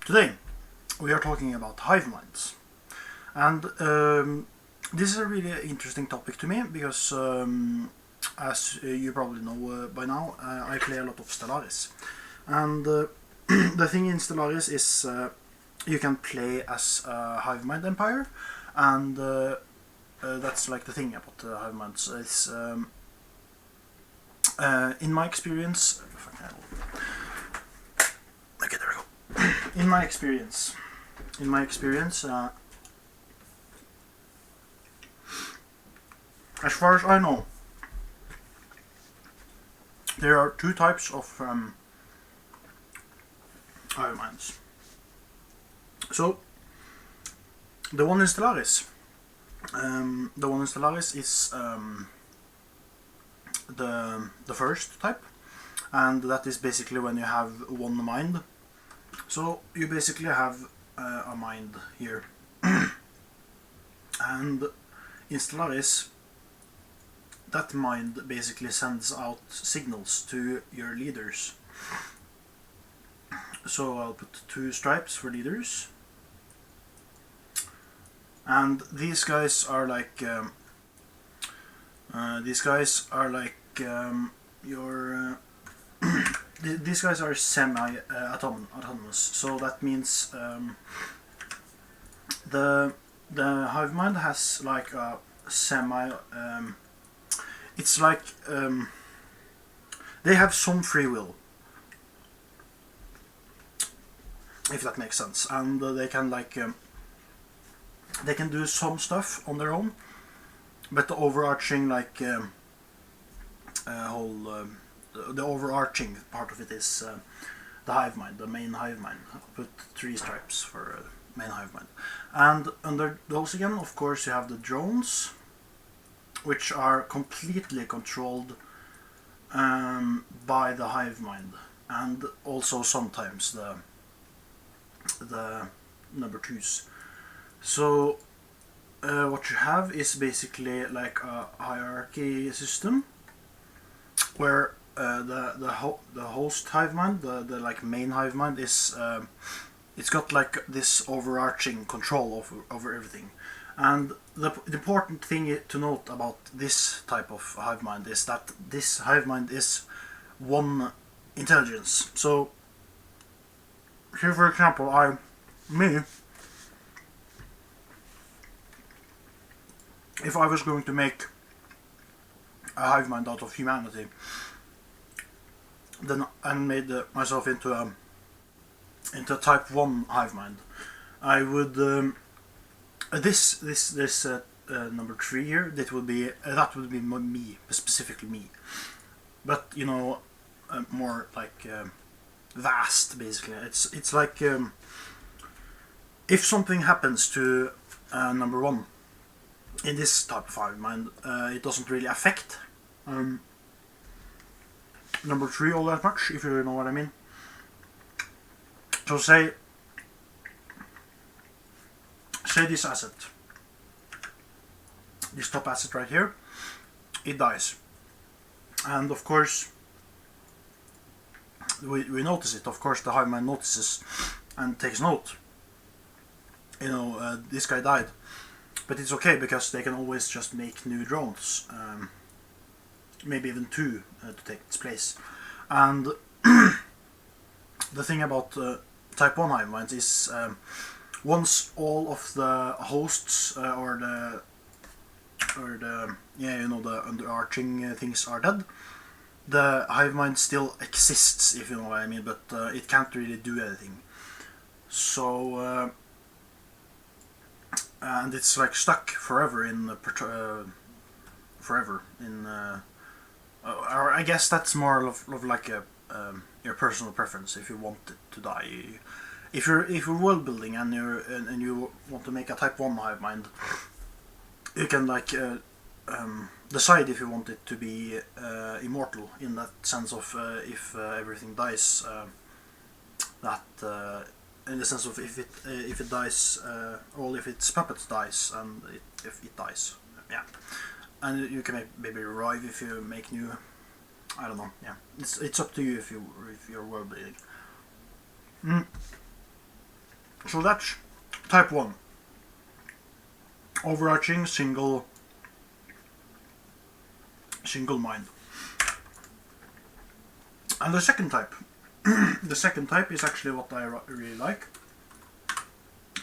Today we are talking about hive minds, and this is a really interesting topic to me because, as you probably know by now, I play a lot of Stellaris, and the thing in Stellaris is you can play as a hive mind empire, and that's like the thing about hive minds. It's in my experience. Okay, there we go. In my experience, as far as I know, there are two types of hive minds. So the one in Stellaris, is the first type, and that is basically when you have one mind. So you basically have a mind here, and in Stellaris, that mind basically sends out signals to your leaders. So I'll put 2 stripes for leaders, and these guys are like your these guys are semi-autonomous. So that means the hive mind has like a semi. It's like they have some free will, if that makes sense, and they can they can do some stuff on their own, but the overarching the overarching part of it is the hive mind, the main hive mind. I'll put 3 stripes for main hive mind, and under those again, of course, you have the drones, which are completely controlled by the hive mind, and also sometimes the number 2s. So what you have is basically like a hierarchy system where the host hive mind, the like main hive mind, is it's got like this overarching control over everything. And the important thing to note about this type of hive mind is that this hive mind is 1 intelligence. So here, for example, if I was going to make a hive mind out of humanity, then I made myself into a type 1 hive mind, I would this number 3 here, that would be me, specifically me, but you know, more like vast. Basically, it's like if something happens to number 1 in this type of hive mind, it doesn't really affect number 3 all that much, if you know what I mean. So say this asset, this top asset right here, it dies, and of course we notice it. Of course the hive mind notices and takes note, you know, this guy died, but it's okay because they can always just make new drones, maybe even 2 to take its place. And the thing about type 1 hive minds is once all of the hosts or the underarching things are dead, the hive mind still exists, if you know what I mean, but it can't really do anything. So and it's like stuck forever in or I guess that's more of like your personal preference. If you want it to die, if you're world building and you want to make a type 1 hive mind, you can like decide if you want it to be immortal, in that sense of if everything dies, in the sense of if it dies, or if its puppets dies, and if it dies, yeah. And you can maybe revive if you make new. I don't know. Yeah, it's up to you if you're world building. So that's type 1. Overarching single mind. And the second type. The second type is actually what I really like.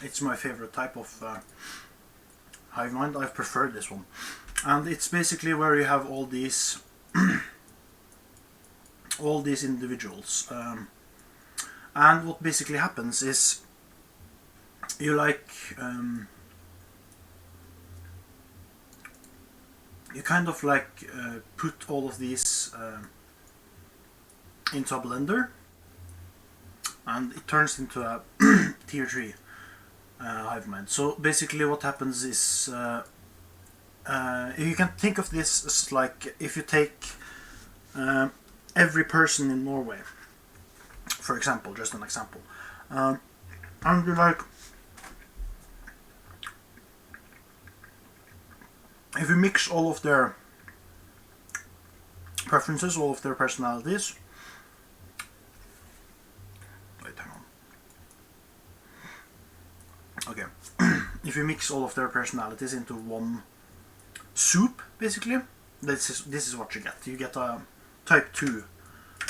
It's my favorite type of hive mind. I've preferred this one. And it's basically where you have all these all these individuals. And what basically happens is you you kind of put all of these into a blender, and it turns into a tier 3 hive mind. So basically what happens is you can think of this as like if you take every person in Norway, for example, just an example, and you if you mix all of their preferences, all of their personalities. Wait, hang on. Okay. If you mix all of their personalities into one soup, basically, this is what you get. You get a type 2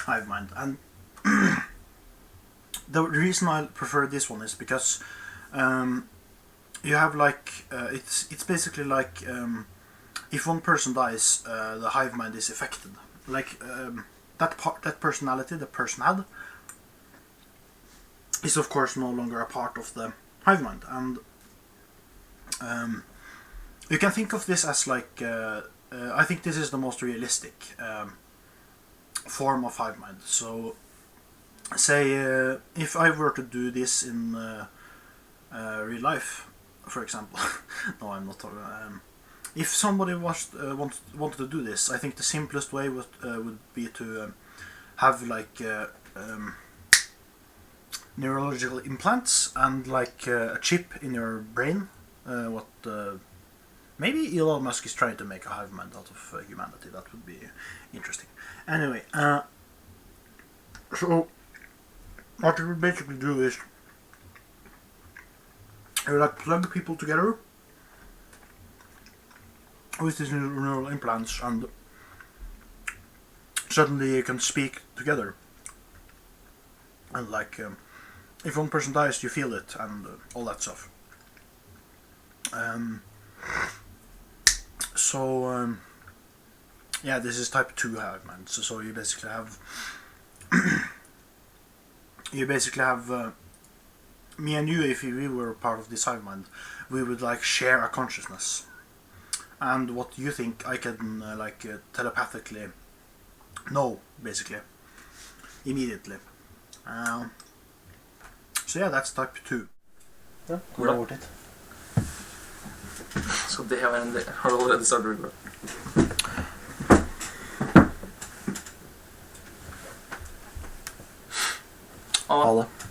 hive mind. And the reason I prefer this one is because you have it's basically like if one person dies, the hive mind is affected. That personality the person had is of course no longer a part of the hive mind, and you can think of this as I think this is the most realistic form of hive mind. So say if I were to do this in real life, for example. No, I'm not. If somebody wanted to do this, I think the simplest way would be to have neurological implants and a chip in your brain. Maybe Elon Musk is trying to make a hive mind out of humanity. That would be interesting. Anyway, so what you would basically do is you plug people together with these neural implants, and suddenly you can speak together. And if one person dies, you feel it, and all that stuff. Yeah, this is type 2 hive mind. So you basically have me and you. If we were part of this hive mind, we would share a consciousness. And what you think, I can telepathically know, basically, immediately. So yeah, that's type 2. Ja, bra ordet. Så det var en del. Har du allerede startet record? Ha det.